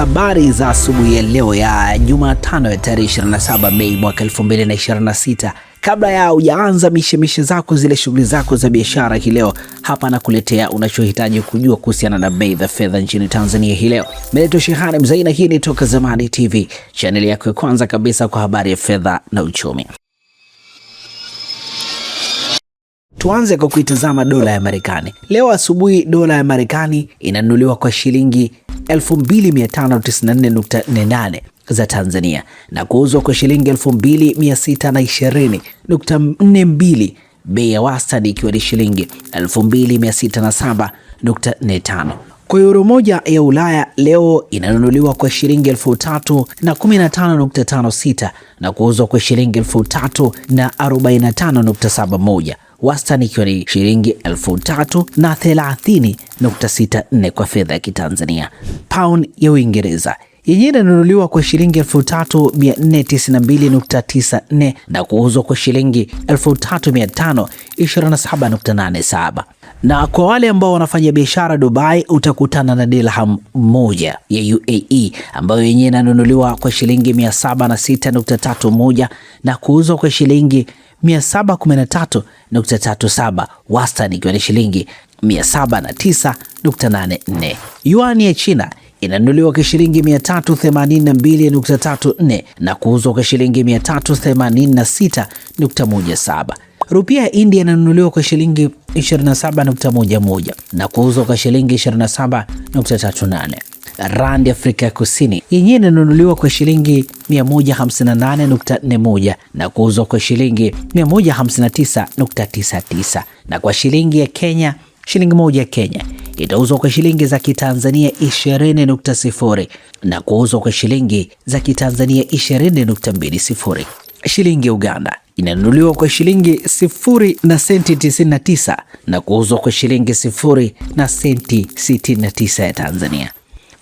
habari za asubuhi ya leo ya Jumatano ya tarehe 27 Mei mwaka 2026. Kabla ya hujaanza mishemishe zako, zile shughuli zako za biashara hii leo, hapa nakuletea unachohitaji kujua kuhusiana na bei za fedha nchini Tanzania hii leo. Mimi Shehani Mzaina, hii ni Toka Zamani TV, channel yako ya kwanza kabisa kwa habari ya fedha na uchumi. Tuanze kwa kuitazama dola ya Marekani. Leo asubuhi dola ya Marekani inanunuliwa kwa shilingi 2594.48 za Tanzania na kuuzwa kwa shilingi 2620.42, bei ya wastani ikiwa ni shilingi 2607.45. Kwa euro moja ya Ulaya leo inanunuliwa kwa shilingi 3015.56 na kuuzwa kwa shilingi 3045.71, wastani ikiwa ni shilingi 3030.64 kwa fedha ya Kitanzania. Pound ya Uingereza yenyewe inanunuliwa kwa shilingi 3492.94 na kuuzwa kwa shilingi 3527.87. Na kwa wale ambao wanafanya biashara Dubai, utakutana na dirham moja ya UAE ambayo yenyewe inanunuliwa kwa shilingi 706.31 na kuuzwa kwa shilingi 713.37, wastani ikiwa ni shilingi 709.84. Yuan ya China inanunuliwa kwa shilingi 382.34 na kuuzwa kwa shilingi 386.17. Rupia ya India inanunuliwa kwa shilingi 27.11 na kuuzwa kwa shilingi 27.38. Rand ya Afrika ya Kusini yenyewe inanunuliwa kwa shilingi 158.41 na kuuzwa kwa shilingi 159.99. Na kwa shilingi ya Kenya, shilingi moja ya Kenya itauzwa kwa shilingi za Kitanzania 20.0 na kuuzwa kwa shilingi za Kitanzania 20.20. Shilingi ya Uganda inanunuliwa kwa shilingi 0 na senti 99 na kuuzwa kwa shilingi 0 na senti 69 ya Tanzania.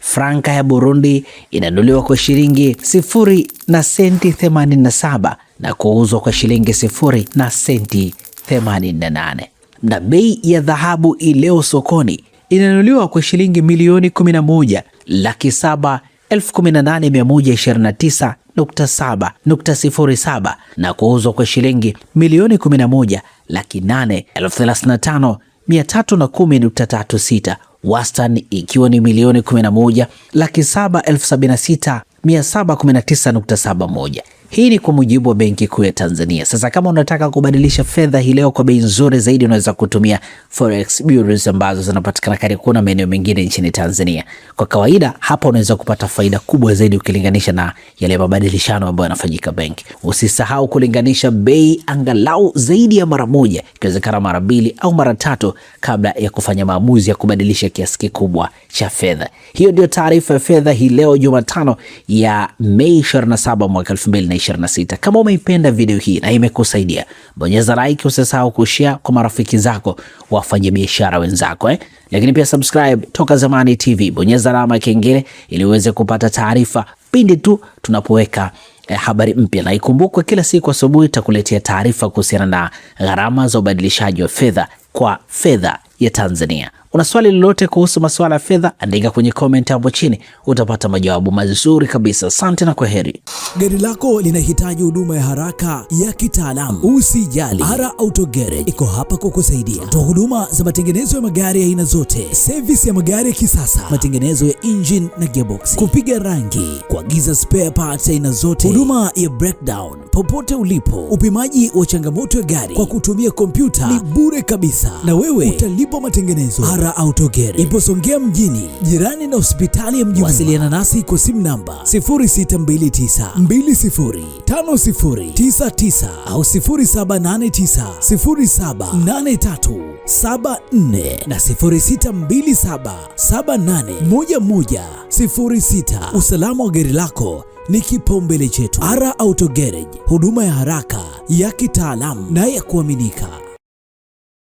Franka ya Burundi inanunuliwa kwa shilingi 0 na senti 87 na kuuzwa kwa shilingi 0 na senti 88. Na bei ya dhahabu ileo sokoni inanunuliwa kwa shilingi milioni 11,717,129.07 na kuuzwa kwa shilingi milioni 11,835,310.36, wastani ikiwa ni milioni 11,776,719.71. Hii ni kwa mujibu wa Benki Kuu ya Tanzania. Sasa kama unataka kubadilisha fedha hii leo kwa bei nzuri zaidi, unaweza kutumia forex bureaus ambazo zinapatikana karibu na maeneo mengine nchini Tanzania. Kwa kawaida hapa unaweza kupata faida kubwa zaidi ukilinganisha na yale mabadilishano ambayo yanafanyika benki. Usisahau kulinganisha bei angalau zaidi ya mara moja, ikiwezekana mara 2 au mara 3 kabla ya kufanya maamuzi ya kubadilisha kiasi kikubwa cha fedha. Hiyo ndio taarifa ya fedha hii leo Jumatano ya Mei 27 mwaka 2026. Kama umeipenda video hii na imekusaidia, bonyeza like, usisahau kushare kwa marafiki zako, wafanye biashara wenzako Lakini pia subscribe Toka Zamani TV, bonyeza alama ya kengele ili uweze kupata taarifa pindi tu tunapoweka habari mpya. Na ikumbukwe kila siku asubuhi takuletea taarifa kuhusiana na gharama za ubadilishaji wa fedha kwa fedha ya Tanzania. Una swali lolote kuhusu masuala ya fedha, andika kwenye comment hapo chini, utapata majawabu mazuri kabisa. Asante na kwaheri. Gari lako linahitaji huduma ya haraka ya kitaalamu? Usijali, Ara Auto Garage iko hapa kukusaidia. Toa huduma za matengenezo ya magari ya aina zote, service ya magari ya kisasa, matengenezo ya engine na gearbox, kupiga rangi, kuagiza spare parts aina zote, huduma ya breakdown popote ulipo, upimaji wa changamoto ya gari kwa kutumia kompyuta ni bure kabisa, na wewe utalipa matengenezo. Ara Auto Garage ipo Songea mjini, jirani na hospitali ya Mjini. Wasiliana nasi kwa simu namba 0629205099 au 0789078374 na 0627781106. Usalama wa gari lako ni kipaumbele chetu. Ara Auto Garage, huduma ya haraka ya kitaalamu na ya kuaminika.